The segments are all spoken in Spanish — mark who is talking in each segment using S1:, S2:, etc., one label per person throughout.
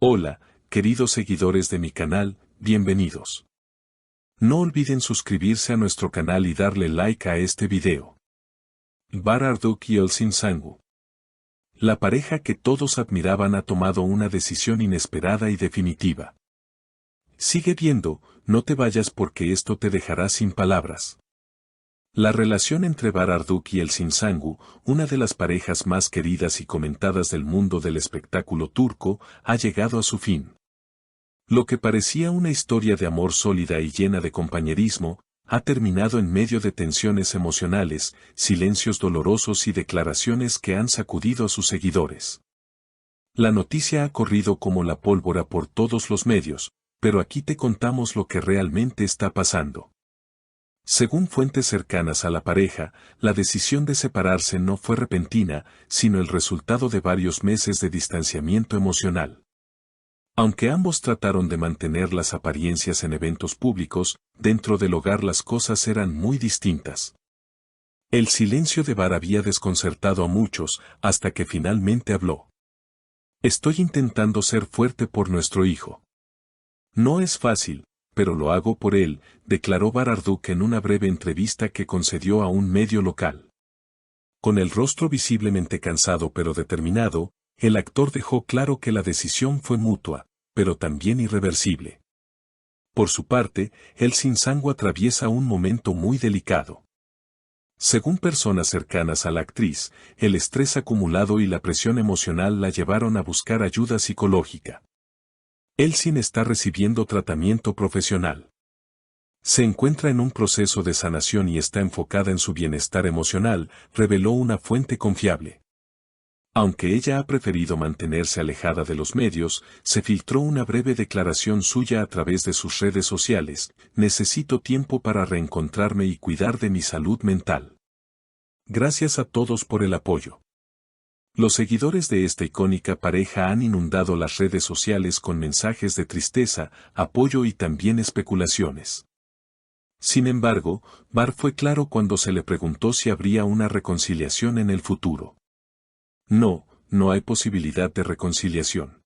S1: Hola, queridos seguidores de mi canal, bienvenidos. No olviden suscribirse a nuestro canal y darle like a este video. Bar Arduk y Elsin Sangu. La pareja que todos admiraban ha tomado una decisión inesperada y definitiva. Sigue viendo, no te vayas porque esto te dejará sin palabras. La relación entre Bar Arduk y Elsin Sangu, una de las parejas más queridas y comentadas del mundo del espectáculo turco, ha llegado a su fin. Lo que parecía una historia de amor sólida y llena de compañerismo, ha terminado en medio de tensiones emocionales, silencios dolorosos y declaraciones que han sacudido a sus seguidores. La noticia ha corrido como la pólvora por todos los medios, pero aquí te contamos lo que realmente está pasando. Según fuentes cercanas a la pareja, la decisión de separarse no fue repentina, sino el resultado de varios meses de distanciamiento emocional. Aunque ambos trataron de mantener las apariencias en eventos públicos, dentro del hogar las cosas eran muy distintas. El silencio de Bar había desconcertado a muchos, hasta que finalmente habló. Estoy intentando ser fuerte por nuestro hijo. No es fácil, pero lo hago por él, declaró Bar Arduk en una breve entrevista que concedió a un medio local. Con el rostro visiblemente cansado pero determinado, el actor dejó claro que la decisión fue mutua, pero también irreversible. Por su parte, Elsin Sangu atraviesa un momento muy delicado. Según personas cercanas a la actriz, el estrés acumulado y la presión emocional la llevaron a buscar ayuda psicológica. Elsin está recibiendo tratamiento profesional. Se encuentra en un proceso de sanación y está enfocada en su bienestar emocional, reveló una fuente confiable. Aunque ella ha preferido mantenerse alejada de los medios, se filtró una breve declaración suya a través de sus redes sociales: necesito tiempo para reencontrarme y cuidar de mi salud mental. Gracias a todos por el apoyo. Los seguidores de esta icónica pareja han inundado las redes sociales con mensajes de tristeza, apoyo y también especulaciones. Sin embargo, Bar fue claro cuando se le preguntó si habría una reconciliación en el futuro. No hay posibilidad de reconciliación.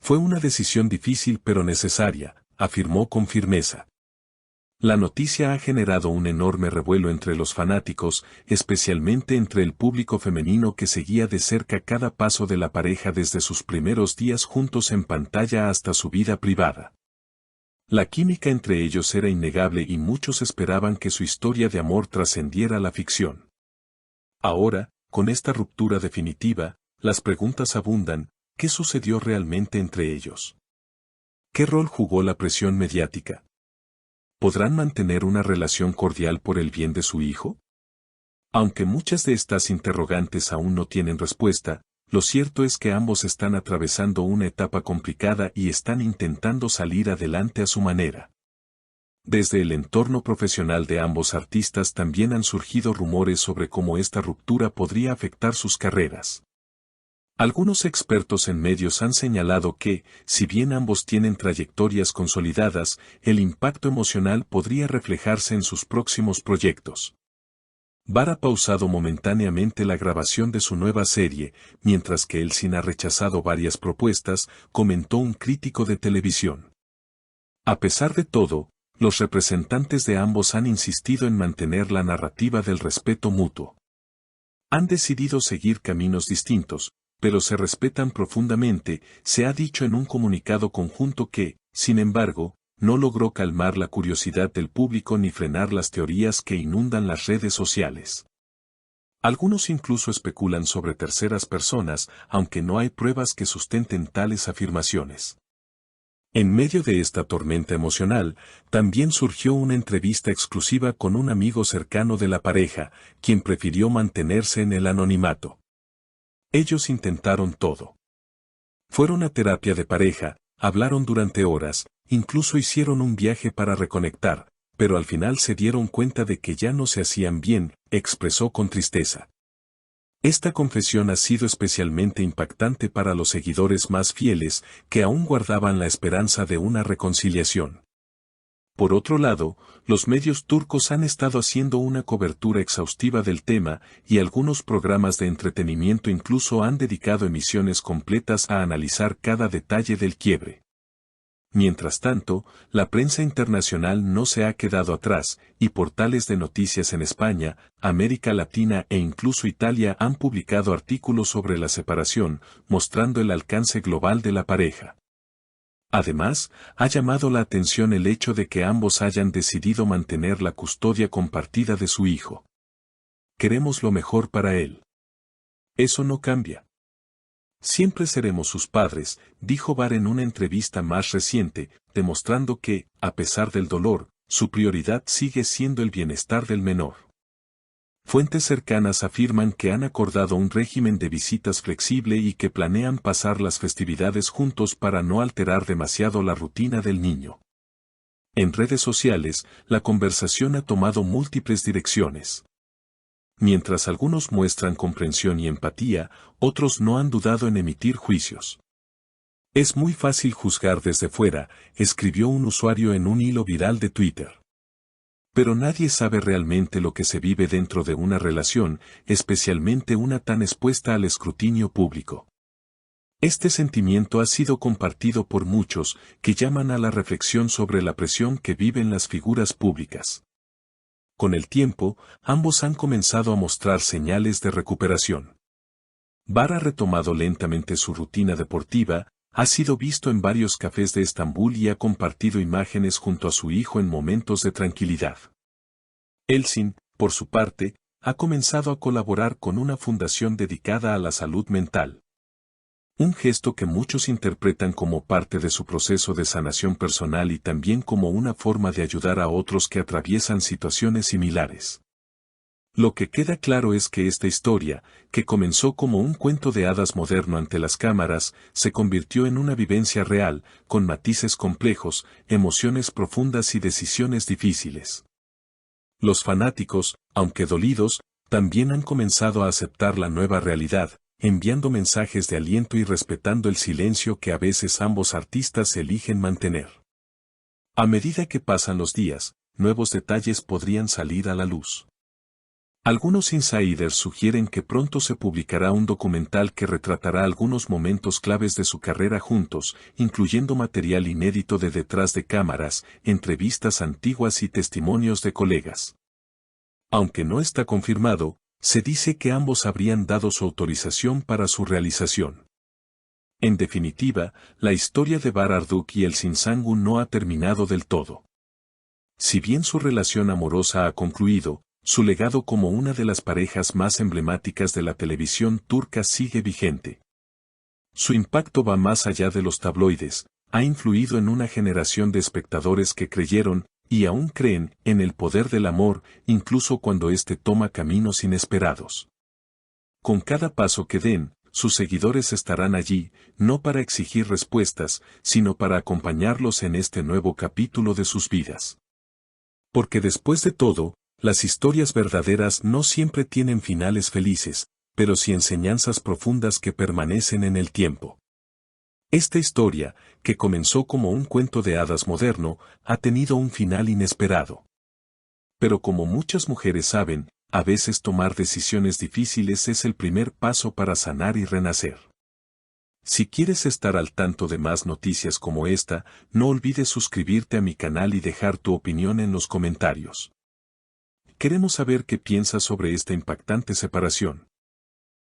S1: Fue una decisión difícil pero necesaria, afirmó con firmeza. La noticia ha generado un enorme revuelo entre los fanáticos, especialmente entre el público femenino que seguía de cerca cada paso de la pareja desde sus primeros días juntos en pantalla hasta su vida privada. La química entre ellos era innegable y muchos esperaban que su historia de amor trascendiera la ficción. Ahora, con esta ruptura definitiva, las preguntas abundan: ¿qué sucedió realmente entre ellos? ¿Qué rol jugó la presión mediática? ¿Podrán mantener una relación cordial por el bien de su hijo? Aunque muchas de estas interrogantes aún no tienen respuesta, lo cierto es que ambos están atravesando una etapa complicada y están intentando salir adelante a su manera. Desde el entorno profesional de ambos artistas también han surgido rumores sobre cómo esta ruptura podría afectar sus carreras. Algunos expertos en medios han señalado que, si bien ambos tienen trayectorias consolidadas, el impacto emocional podría reflejarse en sus próximos proyectos. Bar ha pausado momentáneamente la grabación de su nueva serie, mientras que Elsin ha rechazado varias propuestas, comentó un crítico de televisión. A pesar de todo, los representantes de ambos han insistido en mantener la narrativa del respeto mutuo. Han decidido seguir caminos distintos, pero se respetan profundamente, se ha dicho en un comunicado conjunto que, sin embargo, no logró calmar la curiosidad del público ni frenar las teorías que inundan las redes sociales. Algunos incluso especulan sobre terceras personas, aunque no hay pruebas que sustenten tales afirmaciones. En medio de esta tormenta emocional, también surgió una entrevista exclusiva con un amigo cercano de la pareja, quien prefirió mantenerse en el anonimato. Ellos intentaron todo. Fueron a terapia de pareja, hablaron durante horas, incluso hicieron un viaje para reconectar, pero al final se dieron cuenta de que ya no se hacían bien, expresó con tristeza. Esta confesión ha sido especialmente impactante para los seguidores más fieles, que aún guardaban la esperanza de una reconciliación. Por otro lado, los medios turcos han estado haciendo una cobertura exhaustiva del tema y algunos programas de entretenimiento incluso han dedicado emisiones completas a analizar cada detalle del quiebre. Mientras tanto, la prensa internacional no se ha quedado atrás, y portales de noticias en España, América Latina e incluso Italia han publicado artículos sobre la separación, mostrando el alcance global de la pareja. Además, ha llamado la atención el hecho de que ambos hayan decidido mantener la custodia compartida de su hijo. Queremos lo mejor para él. Eso no cambia. Siempre seremos sus padres, dijo Barr en una entrevista más reciente, demostrando que, a pesar del dolor, su prioridad sigue siendo el bienestar del menor. Fuentes cercanas afirman que han acordado un régimen de visitas flexible y que planean pasar las festividades juntos para no alterar demasiado la rutina del niño. En redes sociales, la conversación ha tomado múltiples direcciones. Mientras algunos muestran comprensión y empatía, otros no han dudado en emitir juicios. Es muy fácil juzgar desde fuera, escribió un usuario en un hilo viral de Twitter. Pero nadie sabe realmente lo que se vive dentro de una relación, especialmente una tan expuesta al escrutinio público. Este sentimiento ha sido compartido por muchos, que llaman a la reflexión sobre la presión que viven las figuras públicas. Con el tiempo, ambos han comenzado a mostrar señales de recuperación. Barr ha retomado lentamente su rutina deportiva, ha sido visto en varios cafés de Estambul y ha compartido imágenes junto a su hijo en momentos de tranquilidad. Elçin, por su parte, ha comenzado a colaborar con una fundación dedicada a la salud mental. Un gesto que muchos interpretan como parte de su proceso de sanación personal y también como una forma de ayudar a otros que atraviesan situaciones similares. Lo que queda claro es que esta historia, que comenzó como un cuento de hadas moderno ante las cámaras, se convirtió en una vivencia real, con matices complejos, emociones profundas y decisiones difíciles. Los fanáticos, aunque dolidos, también han comenzado a aceptar la nueva realidad, enviando mensajes de aliento y respetando el silencio que a veces ambos artistas eligen mantener. A medida que pasan los días, nuevos detalles podrían salir a la luz. Algunos insiders sugieren que pronto se publicará un documental que retratará algunos momentos claves de su carrera juntos, incluyendo material inédito de detrás de cámaras, entrevistas antiguas y testimonios de colegas. Aunque no está confirmado, se dice que ambos habrían dado su autorización para su realización. En definitiva, la historia de Barr Arduç y Elçin Sangu no ha terminado del todo. Si bien su relación amorosa ha concluido, su legado como una de las parejas más emblemáticas de la televisión turca sigue vigente. Su impacto va más allá de los tabloides, ha influido en una generación de espectadores que creyeron, y aún creen, en el poder del amor, incluso cuando éste toma caminos inesperados. Con cada paso que den, sus seguidores estarán allí, no para exigir respuestas, sino para acompañarlos en este nuevo capítulo de sus vidas. Porque después de todo, las historias verdaderas no siempre tienen finales felices, pero sí enseñanzas profundas que permanecen en el tiempo. Esta historia, que comenzó como un cuento de hadas moderno, ha tenido un final inesperado. Pero como muchas mujeres saben, a veces tomar decisiones difíciles es el primer paso para sanar y renacer. Si quieres estar al tanto de más noticias como esta, no olvides suscribirte a mi canal y dejar tu opinión en los comentarios. Queremos saber qué piensas sobre esta impactante separación.